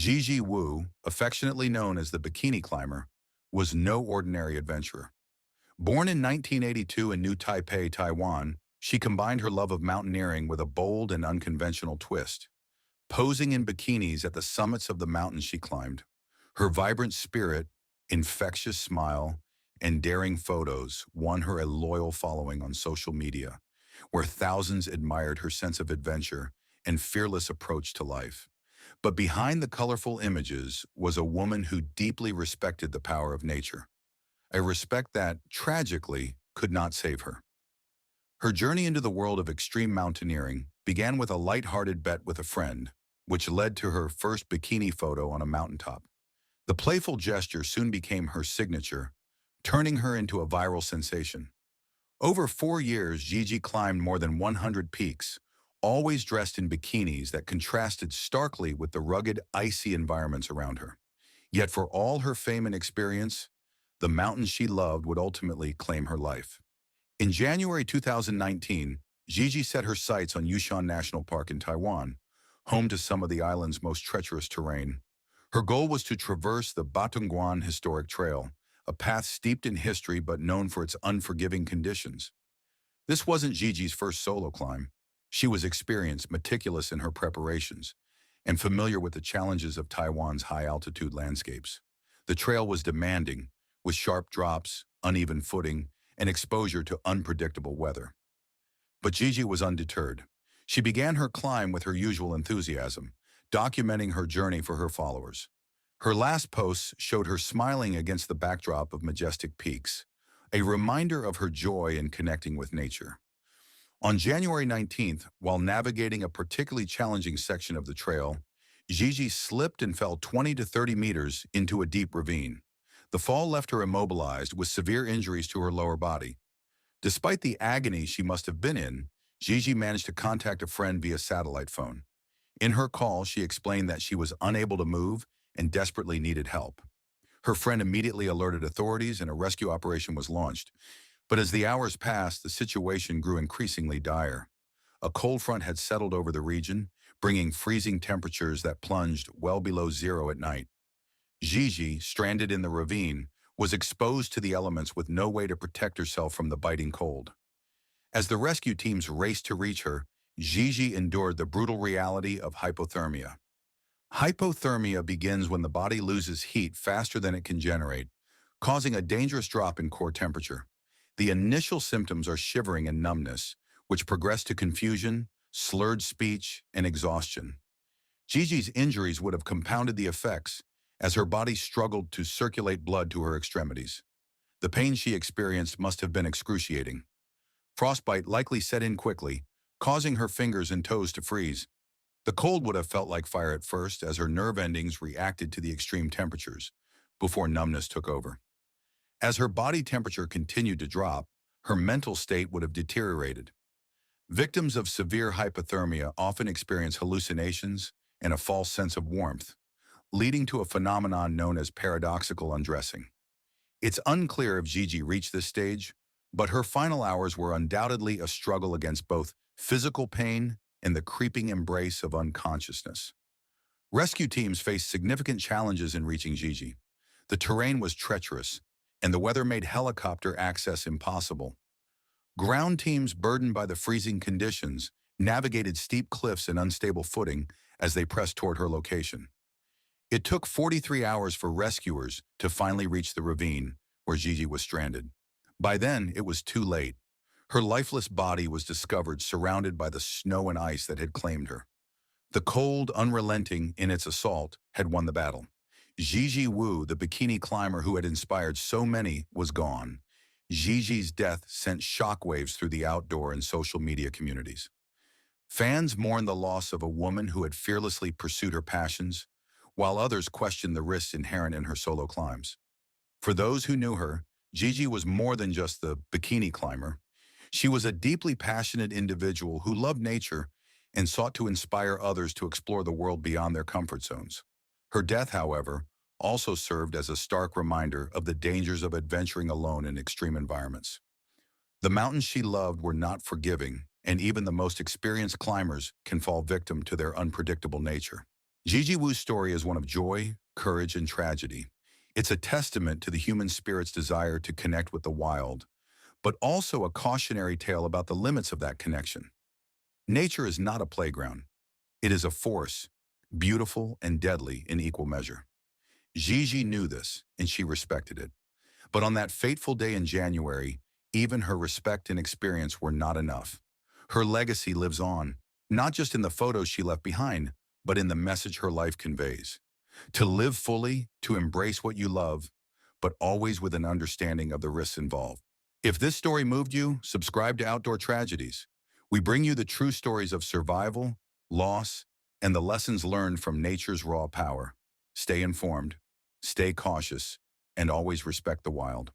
Gigi Wu, affectionately known as the Bikini Climber, was no ordinary adventurer. Born in 1982 in New Taipei, Taiwan, she combined her love of mountaineering with a bold and unconventional twist. Posing in bikinis at the summits of the mountains she climbed, her vibrant spirit, infectious smile, and daring photos won her a loyal following on social media, where thousands admired her sense of adventure and fearless approach to life. But behind the colorful images was a woman who deeply respected the power of nature, a respect that, tragically, could not save her. Her journey into the world of extreme mountaineering began with a light-hearted bet with a friend, which led to her first bikini photo on a mountaintop. The playful gesture soon became her signature, turning her into a viral sensation. Over 4 years, Gigi climbed more than 100 peaks, always dressed in bikinis that contrasted starkly with the rugged, icy environments around her. Yet for all her fame and experience, the mountains she loved would ultimately claim her life. In January 2019, Gigi set her sights on Yushan National Park in Taiwan, home to some of the island's most treacherous terrain. Her goal was to traverse the Batongguan Historic Trail, a path steeped in history but known for its unforgiving conditions. This wasn't Gigi's first solo climb. She was experienced, meticulous in her preparations, and familiar with the challenges of Taiwan's high-altitude landscapes. The trail was demanding, with sharp drops, uneven footing, and exposure to unpredictable weather. But Gigi was undeterred. She began her climb with her usual enthusiasm, documenting her journey for her followers. Her last posts showed her smiling against the backdrop of majestic peaks, a reminder of her joy in connecting with nature. On January 19th, while navigating a particularly challenging section of the trail, Gigi slipped and fell 20 to 30 meters into a deep ravine. The fall left her immobilized with severe injuries to her lower body. Despite the agony she must have been in, Gigi managed to contact a friend via satellite phone. In her call, she explained that she was unable to move and desperately needed help. Her friend immediately alerted authorities and a rescue operation was launched. But as the hours passed, the situation grew increasingly dire. A cold front had settled over the region, bringing freezing temperatures that plunged well below zero at night. Gigi, stranded in the ravine, was exposed to the elements with no way to protect herself from the biting cold. As the rescue teams raced to reach her, Gigi endured the brutal reality of hypothermia. Hypothermia begins when the body loses heat faster than it can generate, causing a dangerous drop in core temperature. The initial symptoms are shivering and numbness, which progress to confusion, slurred speech, and exhaustion. Gigi's injuries would have compounded the effects as her body struggled to circulate blood to her extremities. The pain she experienced must have been excruciating. Frostbite likely set in quickly, causing her fingers and toes to freeze. The cold would have felt like fire at first as her nerve endings reacted to the extreme temperatures, before numbness took over. As her body temperature continued to drop, her mental state would have deteriorated. Victims of severe hypothermia often experience hallucinations and a false sense of warmth, leading to a phenomenon known as paradoxical undressing. It's unclear if Gigi reached this stage, but her final hours were undoubtedly a struggle against both physical pain and the creeping embrace of unconsciousness. Rescue teams faced significant challenges in reaching Gigi. The terrain was treacherous, and the weather made helicopter access impossible. Ground teams burdened by the freezing conditions navigated steep cliffs and unstable footing as they pressed toward her location. It took 43 hours for rescuers to finally reach the ravine where Gigi was stranded. By then, it was too late. Her lifeless body was discovered surrounded by the snow and ice that had claimed her. The cold, unrelenting in its assault, had won the battle. Gigi Wu, the bikini climber who had inspired so many, was gone. Gigi's death sent shockwaves through the outdoor and social media communities. Fans mourned the loss of a woman who had fearlessly pursued her passions, while others questioned the risks inherent in her solo climbs. For those who knew her, Gigi was more than just the bikini climber. She was a deeply passionate individual who loved nature and sought to inspire others to explore the world beyond their comfort zones. Her death, however, also served as a stark reminder of the dangers of adventuring alone in extreme environments. The mountains she loved were not forgiving, and even the most experienced climbers can fall victim to their unpredictable nature. Gigi Wu's story is one of joy, courage, and tragedy. It's a testament to the human spirit's desire to connect with the wild, but also a cautionary tale about the limits of that connection. Nature is not a playground. It is a force, beautiful and deadly in equal measure. Gigi knew this, and she respected it. But on that fateful day in January, even her respect and experience were not enough. Her legacy lives on, not just in the photos she left behind, but in the message her life conveys. To live fully, to embrace what you love, but always with an understanding of the risks involved. If this story moved you, subscribe to Outdoor Tragedies. We bring you the true stories of survival, loss, and the lessons learned from nature's raw power. Stay informed, stay cautious, and always respect the wild.